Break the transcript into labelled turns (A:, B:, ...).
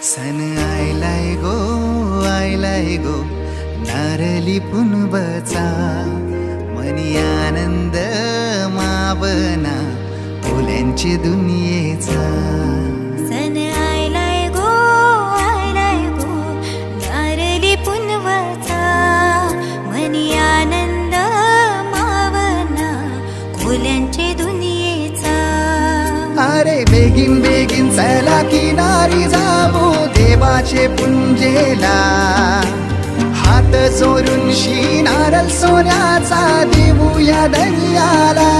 A: सन आयलाय गो नारली पुनवचा मनी आनंद मावना फुल्यांची दुनियेचा
B: सन आयलाय गो नारली पुनवचा मनी आनंद मावना फुल्यांची दुनियेचा
A: अरे बेगीन बेगीन चला किनारी जाऊ देवाचे पुंजेला हात चोरून नारळ सोन्याचा देऊया दर्याला